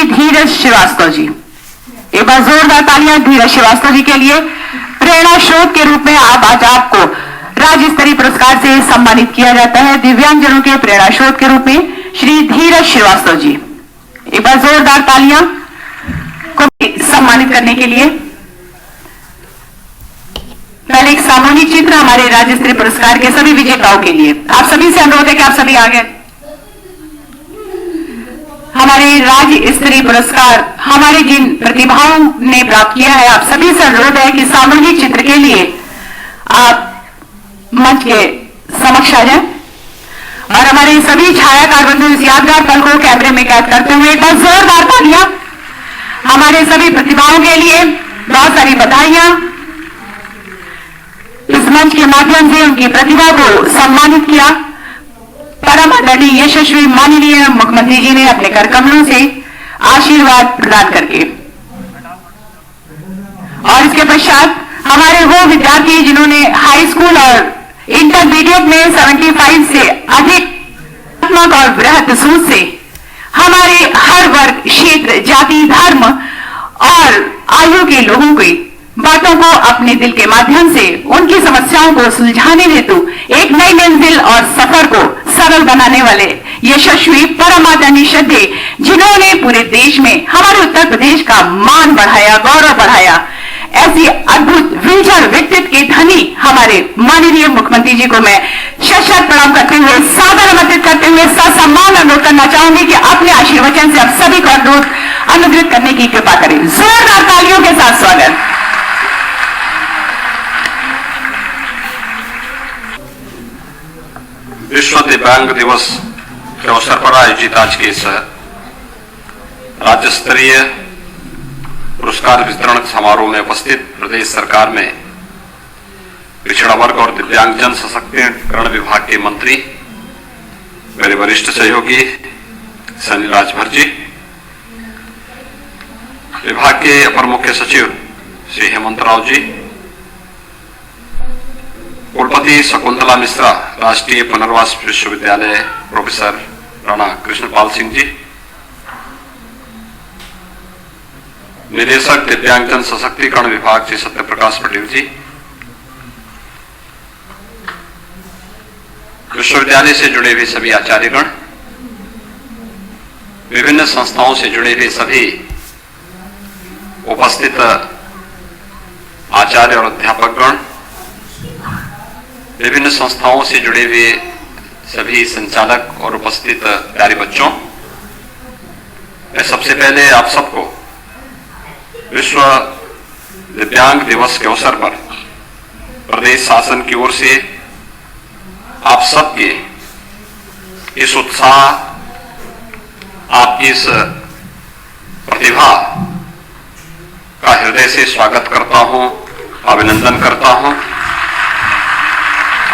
धीरज श्रीवास्तव जी। एक बार जोरदार तालियां धीरज श्रीवास्तव जी के लिए। प्रेरणा स्रोत के रूप में आज आपको राज्य स्तरीय पुरस्कार से सम्मानित किया जाता है। दिव्यांगजनों के प्रेरणा स्रोत के रूप में श्री धीरज श्रीवास्तव जी। एक बार जोरदार तालियां को सम्मानित करने के लिए। पहले एक सामूहिक चित्र हमारे राज्य स्तरीय पुरस्कार के सभी विजेताओं के लिए। आप सभी से अनुरोध है कि आप सभी आगे। हमारे राज्य स्तरीय पुरस्कार हमारे जिन प्रतिभाओं ने प्राप्त किया है, आप सभी से अनुरोध है कि सामूहिक चित्र के लिए आप मंच के समक्ष आ जाएं और हमारे सभी छायाकार बंधु इस यादगार पल को कैमरे में कैद करते हुए एक बार जोरदार तालियां हमारे सभी प्रतिभाओं के लिए। बहुत सारी बधाइयां। इस मंच के माध्यम से उनकी प्रतिभा को सम्मानित किया। परम आदरणीय यशस्वी माननीय मुख्यमंत्री जी ने अपने कर कमलों से आशीर्वाद प्रदान करके, और इसके पश्चात हमारे वो विद्यार्थी जिन्होंने हाई स्कूल और इंटरमीडिएट में 75 से अधिक और बृहद सूझ से हमारे हर वर्ग, क्षेत्र, जाति, धर्म और आयु के लोगों की बातों को अपने दिल के माध्यम से उनकी समस्याओं को सुलझाने हेतु एक नई मंजिल और सफर को सरल बनाने वाले यशस्वी परम आदरणीय श्रद्धेय जिन्होंने पूरे देश में हमारे उत्तर प्रदेश का मान बढ़ाया, गौरव बढ़ाया, ऐसी अद्भुत विचार व्यक्तित्व के धनी हमारे माननीय मुख्यमंत्री जी को मैं शत प्रणाम करते हुए, सादर आमंत्रित करते हुए ससम्मान अनुरोध करना चाहूंगी कि अपने आशीर्वचन से आप सभी को अनुग्रहित करने की कृपा करें। जोरदार तालियों के साथ स्वागत। विश्व दिव्यांग दिवस के अवसर पर आयोजित आज के इस राज्य स्तरीय पुरस्कार वितरण समारोह में उपस्थित प्रदेश सरकार में पिछड़ा वर्ग और दिव्यांगजन सशक्तिकरण विभाग के मंत्री, मेरे वरिष्ठ सहयोगी सनी राजभर जी, विभाग के अपर मुख्य सचिव श्री हेमंत राव जी, कुलपति शकुंतला मिश्रा, राष्ट्रीय पुनर्वास विश्वविद्यालय प्रोफेसर राणा कृष्णपाल सिंह जी, निदेशक दिव्यांगजन सशक्तिकरण विभाग श्री सत्यप्रकाश पटेल जी, विश्वविद्यालय से जुड़े हुए सभी आचार्यगण, विभिन्न संस्थाओं से जुड़े हुए सभी उपस्थित आचार्य और अध्यापकगण, विभिन्न संस्थाओं से जुड़े हुए सभी संचालक और उपस्थित प्यारे बच्चों, मैं सबसे पहले आप सबको विश्व दिव्यांग दिवस के अवसर पर प्रदेश शासन की ओर से आप सबके इस उत्साह, आपकी इस प्रतिभा का हृदय से स्वागत करता हूं, अभिनंदन करता हूं।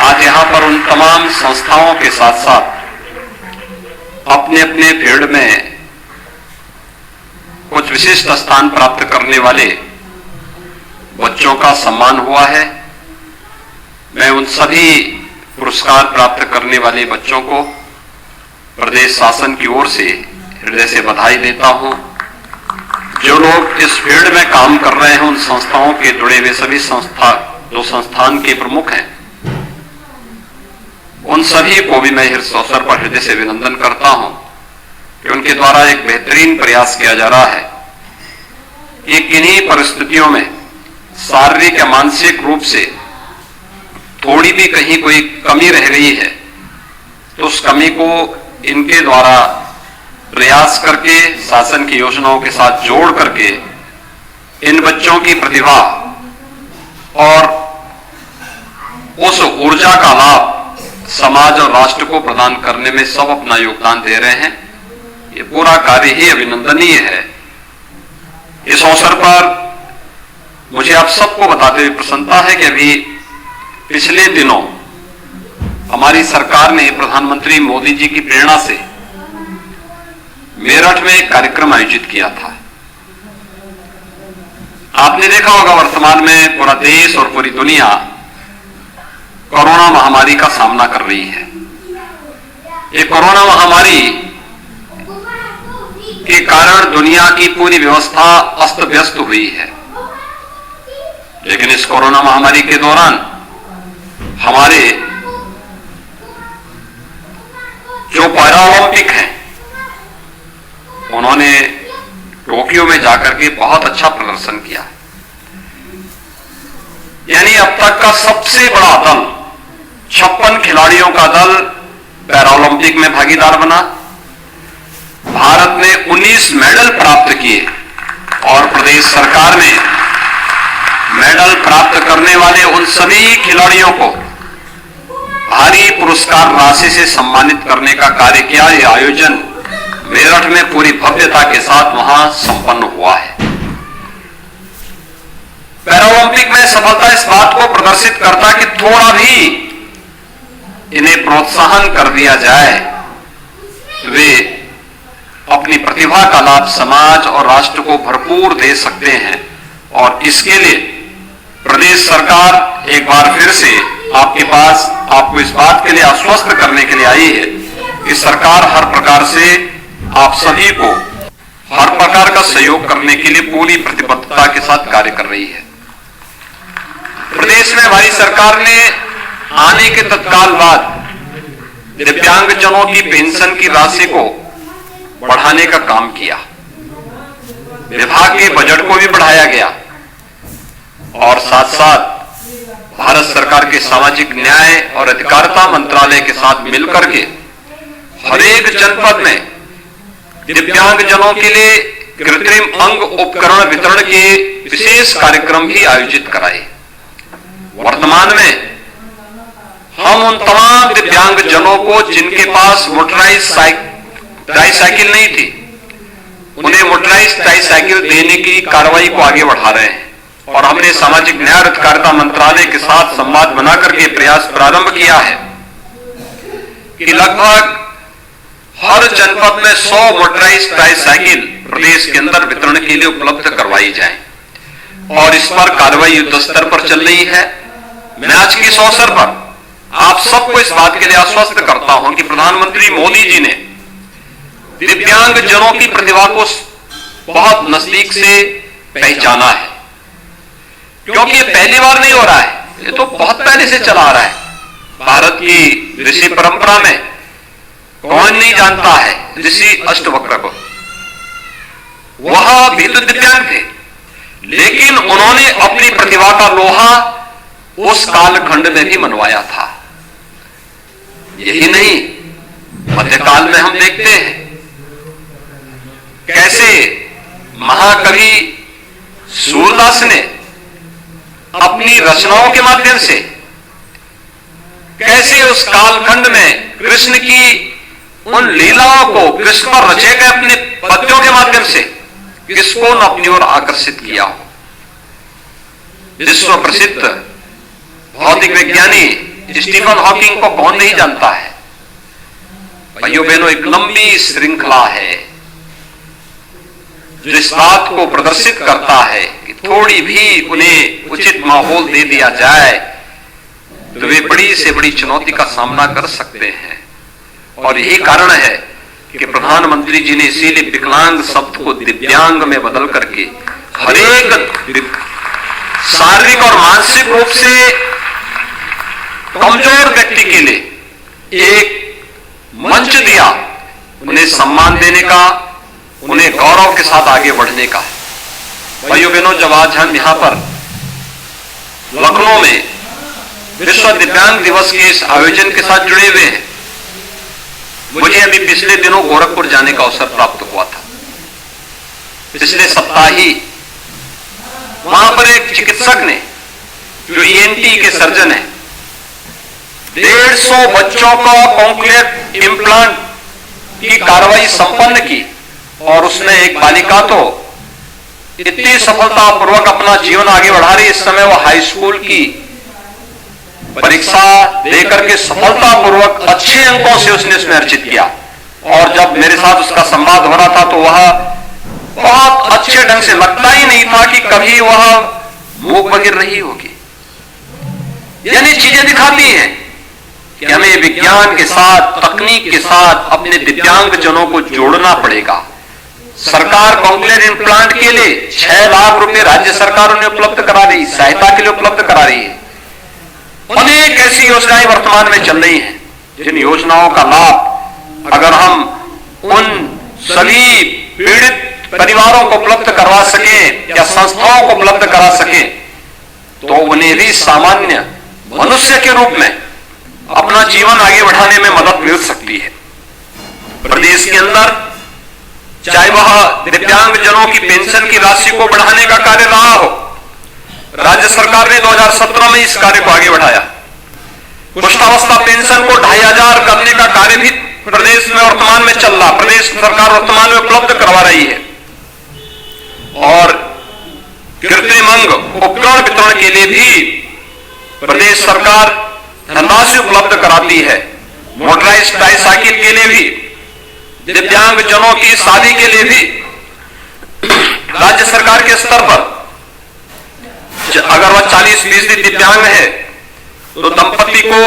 आज यहां पर उन तमाम संस्थाओं के साथ साथ अपने अपने फील्ड में कुछ विशिष्ट स्थान प्राप्त करने वाले बच्चों का सम्मान हुआ है। मैं उन सभी पुरस्कार प्राप्त करने वाले बच्चों को प्रदेश शासन की ओर से हृदय से बधाई देता हूं। जो लोग इस फील्ड में काम कर रहे हैं, उन संस्थाओं के जुड़े हुए सभी जो संस्थान के प्रमुख हैं, उन सभी को भी मैं इस अवसर पर हृदय से अभिनंदन करता हूं कि उनके द्वारा एक बेहतरीन प्रयास किया जा रहा है कि किन्हीं परिस्थितियों में शारीरिक या मानसिक रूप से थोड़ी भी कहीं कोई कमी रह गई है तो उस कमी को इनके द्वारा प्रयास करके, शासन की योजनाओं के साथ जोड़ करके इन बच्चों की प्रतिभा और उस ऊर्जा का लाभ समाज और राष्ट्र को प्रदान करने में सब अपना योगदान दे रहे हैं। ये पूरा कार्य ही अभिनंदनीय है। इस अवसर पर मुझे आप सबको बताते हुए प्रसन्नता है कि अभी पिछले दिनों हमारी सरकार ने प्रधानमंत्री मोदी जी की प्रेरणा से मेरठ में एक कार्यक्रम आयोजित किया था। आपने देखा होगा वर्तमान में पूरा देश और पूरी दुनिया कोरोना महामारी का सामना कर रही है। ये कोरोना महामारी के कारण दुनिया की पूरी व्यवस्था अस्त व्यस्त हुई है। लेकिन इस कोरोना महामारी के दौरान हमारे जो पैरालंपिक हैं, उन्होंने टोक्यो में जाकर के बहुत अच्छा प्रदर्शन किया। यानी अब तक का सबसे बड़ा दल, 56 खिलाड़ियों का दल पैरालंपिक में भागीदार बना। भारत ने 19 मेडल प्राप्त किए और प्रदेश सरकार ने मेडल प्राप्त करने वाले उन सभी खिलाड़ियों को भारी पुरस्कार राशि से सम्मानित करने का कार्य किया। यह आयोजन मेरठ में पूरी भव्यता के साथ वहां संपन्न हुआ है। पैरालंपिक में सफलता इस बात को प्रदर्शित करता कि थोड़ा भी इन्हें प्रोत्साहन कर दिया जाए, वे अपनी प्रतिभा का लाभ समाज और राष्ट्र को भरपूर दे सकते हैं। और इसके लिए प्रदेश सरकार एक बार फिर से आपके पास आपको इस बात के लिए आश्वस्त करने के लिए आई है कि सरकार हर प्रकार से आप सभी को हर प्रकार का सहयोग करने के लिए पूरी प्रतिबद्धता के साथ कार्य कर रही है। प्रदेश में हमारी सरकार ने आने के तत्काल बाद दिव्यांगजनों की पेंशन की राशि को बढ़ाने का काम किया। विभाग के बजट को भी बढ़ाया गया और साथ साथ भारत सरकार के सामाजिक न्याय और अधिकारिता मंत्रालय के साथ मिलकर के हर एक जनपद में दिव्यांगजनों के लिए कृत्रिम अंग उपकरण वितरण के विशेष कार्यक्रम भी आयोजित कराए। वर्तमान में हम उन तमाम दिव्यांगजनों को जिनके पास मोटराइज ट्राईसाइकिल नहीं थी, उन्हें मोटराइज ट्राईसाइकिल देने की कार्रवाई को आगे बढ़ा रहे हैं। और हमने सामाजिक न्याय और अधिकारिता मंत्रालय के साथ संवाद बनाकर के प्रयास प्रारंभ किया है कि लगभग हर जनपद में 100 मोटराइज ट्राईसाइकिल प्रदेश के अंदर वितरण के लिए उपलब्ध करवाई जाए और इस पर कार्रवाई युद्ध स्तर पर चल रही है। मैं आज के इस अवसर पर आप सबको इस बात के लिए आश्वस्त करता हूं कि प्रधानमंत्री मोदी जी ने दिव्यांगजनों की प्रतिभा को बहुत नजदीक से पहचाना है, क्योंकि ये पहली बार नहीं हो रहा है, ये तो बहुत पहले से चला आ रहा है। भारत की ऋषि परंपरा में कौन नहीं जानता है ऋषि अष्टवक्र को, वह भी तो दिव्यांग थे, लेकिन उन्होंने अपनी प्रतिभा का लोहा उस कालखंड में भी मनवाया था। यही नहीं, मध्यकाल में हम देखते हैं कैसे महाकवि सूरदास ने अपनी रचनाओं के माध्यम से कैसे उस कालखंड में कृष्ण की उन लीलाओं को, कृष्ण पर रचे गए अपने पद्यों के माध्यम से किसको न अपनी ओर आकर्षित किया हो। विश्व प्रसिद्ध भौतिक विज्ञानी स्टीफन हॉकिंग को कौन नहीं जानता है। भाइयों बहनों, एक लंबी श्रृंखला है जो इस बात को प्रदर्शित करता है कि थोड़ी भी उन्हें उचित माहौल दे दिया जाए तो वे बड़ी से बड़ी चुनौती का सामना कर सकते हैं। और यही कारण है कि प्रधानमंत्री जी ने इसीलिए विकलांग शब्द को दिव्यांग में बदल करके हर एक शारीरिक और मानसिक रूप से कमजोर व्यक्ति के लिए एक मंच दिया, उन्हें सम्मान देने का, उन्हें गौरव के साथ आगे बढ़ने का। भाइयों बहनों, जब आज हम यहां पर लखनऊ में विश्व दिव्यांग दिवस के इस आयोजन के साथ जुड़े हुए हैं, मुझे अभी पिछले दिनों गोरखपुर जाने का अवसर प्राप्त हुआ था। पिछले सप्ताह ही वहां पर एक चिकित्सक ने, जो ईएनटी के सर्जन है, 150 बच्चों का कॉन्क्लेयर इम्प्लांट की कार्रवाई संपन्न की और उसने एक बालिका तो इतनी सफलतापूर्वक अपना जीवन आगे बढ़ा रही। इस समय वो हाई स्कूल की परीक्षा देकर के सफलतापूर्वक अच्छे अंकों से उसने इसमें अर्जित किया। और जब मेरे साथ उसका संवाद हो रहा था तो वह बहुत अच्छे ढंग से, लगता ही नहीं था कि कभी वह मूक बधिर रही होगी। यानी चीजें दिखाती हैं कि हमें विज्ञान के साथ, तकनीक के साथ अपने दिव्यांग जनों को जोड़ना पड़ेगा, सरकार कॉन्क्लेव इम्प्लांट के लिए 6 लाख रुपए राज्य सरकार उन्हें उपलब्ध करा रही, सहायता के लिए उपलब्ध करा रही है। अनेक ऐसी योजनाएं वर्तमान में चल रही हैं, जिन योजनाओं का लाभ अगर हम उन सभी पीड़ित परिवारों को उपलब्ध करवा सकें या संस्थाओं को उपलब्ध करा सकें, तो उन्हें भी सामान्य मनुष्य के रूप में अपना जीवन आगे बढ़ाने में मदद मिल सकती है। प्रदेश के अंदर चाहे वह दिव्यांग जनों की पेंशन की राशि को बढ़ाने का कार्य रहा हो, राज्य सरकार ने 2017 में इस कार्य को आगे बढ़ाया। कुष्ठावस्था पेंशन को 2500 करने का कार्य भी प्रदेश में वर्तमान में चल रहा, प्रदेश सरकार वर्तमान में उपलब्ध करवा रही है। और कृत्रिम अंग उपकरण वितरण के लिए भी प्रदेश सरकार धनराशि उपलब्ध कराती है। मोटराइज्ड ट्राइसाइकिल के लिए भी, दिव्यांग जनों की शादी के लिए भी राज्य सरकार के स्तर पर अगर वह 40% दिव्यांग है तो दंपति को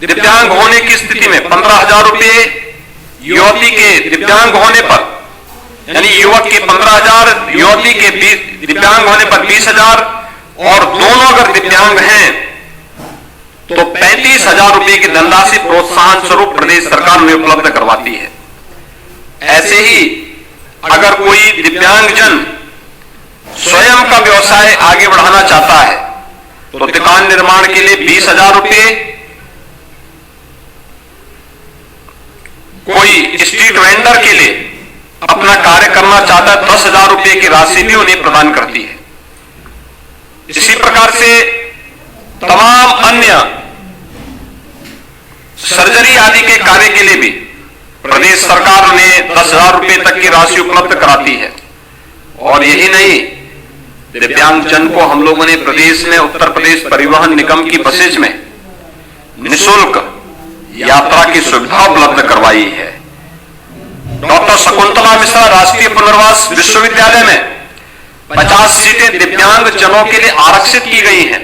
दिव्यांग होने की स्थिति में 15,000 रुपए, युवती के दिव्यांग होने पर यानी युवक के 15,000, युवती के दिव्यांग होने पर 20,000 और दोनों अगर दिव्यांग हैं तो 35,000 रुपए की धनराशि प्रोत्साहन स्वरूप प्रदेश सरकार उन्हें उपलब्ध करवाती है। ऐसे ही अगर कोई दिव्यांगजन स्वयं का व्यवसाय आगे बढ़ाना चाहता है तो दुकान निर्माण के लिए 20,000 रुपए, कोई स्ट्रीट वेंडर के लिए अपना कार्य करना चाहता है 10,000 रुपए की राशि भी उन्हें प्रदान करती है। इसी प्रकार से तमाम अन्य सर्जरी आदि के कार्य के लिए भी प्रदेश सरकार उन्हें 10,000 रुपए तक की राशि उपलब्ध कराती है। और यही नहीं, दिव्यांगजन को हम लोगों ने प्रदेश में उत्तर प्रदेश परिवहन निगम की बसेज में निःशुल्क यात्रा की सुविधा उपलब्ध करवाई है। डॉक्टर शकुंतला मिश्रा राष्ट्रीय पुनर्वास विश्वविद्यालय में 50 सीटें दिव्यांग जनों के लिए आरक्षित की गई हैं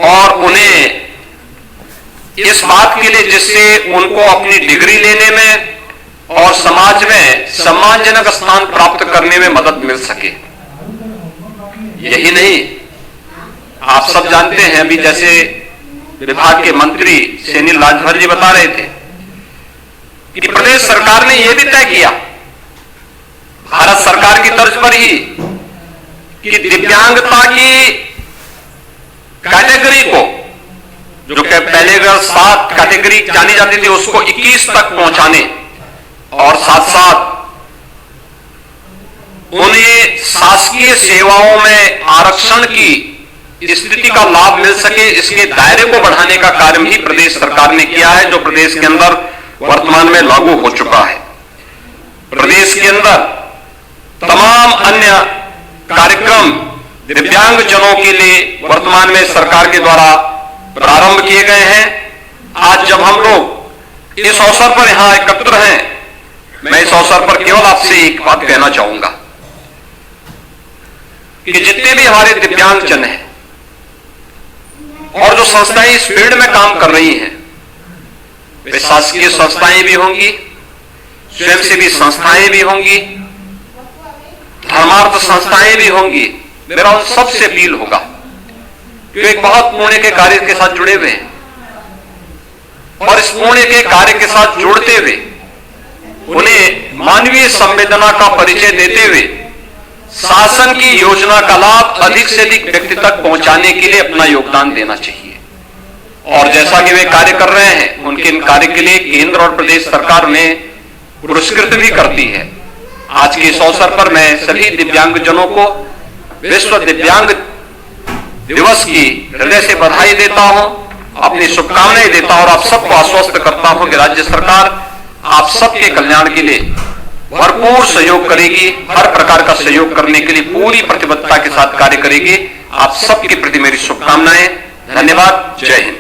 और उन्हें इस बात के लिए जिससे उनको अपनी डिग्री लेने में और समाज में सम्मानजनक स्थान प्राप्त करने में मदद मिल सके। यही नहीं, आप सब जानते हैं, अभी जैसे विभाग के मंत्री सेनिल राजभर जी बता रहे थे कि प्रदेश सरकार ने यह भी तय किया भारत सरकार की तर्ज पर ही कि दिव्यांगता की कैटेगरी को, जो कि पहले अगर 7 कैटेगरी जानी जाती थी, उसको 21 तक पहुंचाने और साथ साथ उन्हें शासकीय सेवाओं में आरक्षण की स्थिति का लाभ मिल सके, इसके दायरे को बढ़ाने का कार्य भी प्रदेश सरकार ने किया है, जो प्रदेश के अंदर वर्तमान में लागू हो चुका है। प्रदेश के अंदर तमाम अन्य कार्यक्रम दिव्यांग जनों के लिए वर्तमान में सरकार के द्वारा प्रारंभ किए गए हैं। आज जब हम लोग इस अवसर पर यहां एकत्र हैं, मैं इस अवसर पर केवल आपसे एक बात कहना चाहूंगा कि जितने भी हमारे दिव्यांगजन हैं और जो संस्थाएं इस फील्ड में काम कर रही हैं, वे शासकीय संस्थाएं भी होंगी, स्वयंसेवी संस्थाएं भी होंगी, धर्मार्थ संस्थाएं भी होंगी। मेरा उन सबसे अपील होगा कि एक बहुत पुण्य के कार्य के साथ जुड़े हुए हैं और इस पुण्य के कार्य के साथ जुड़ते हुए उन्हें मानवीय संवेदना का परिचय देते हुए शासन की योजना का लाभ अधिक से अधिक व्यक्ति तक पहुंचाने के लिए अपना योगदान देना चाहिए। और जैसा कि वे कार्य कर रहे हैं, उनके इन कार्य के लिए केंद्र और प्रदेश सरकार उन्हें पुरस्कृत भी करती है। आज के इस अवसर पर मैं सभी दिव्यांगजनों को विश्व दिव्यांग दिवस की हृदय से बधाई देता हूं, अपनी शुभकामनाएं देता हूं और आप सबको आश्वस्त करता हूं कि राज्य सरकार आप सबके कल्याण के लिए भरपूर सहयोग करेगी, हर प्रकार का सहयोग करने के लिए पूरी प्रतिबद्धता के साथ कार्य करेगी। आप सबके प्रति मेरी शुभकामनाएं। धन्यवाद। जय हिंद।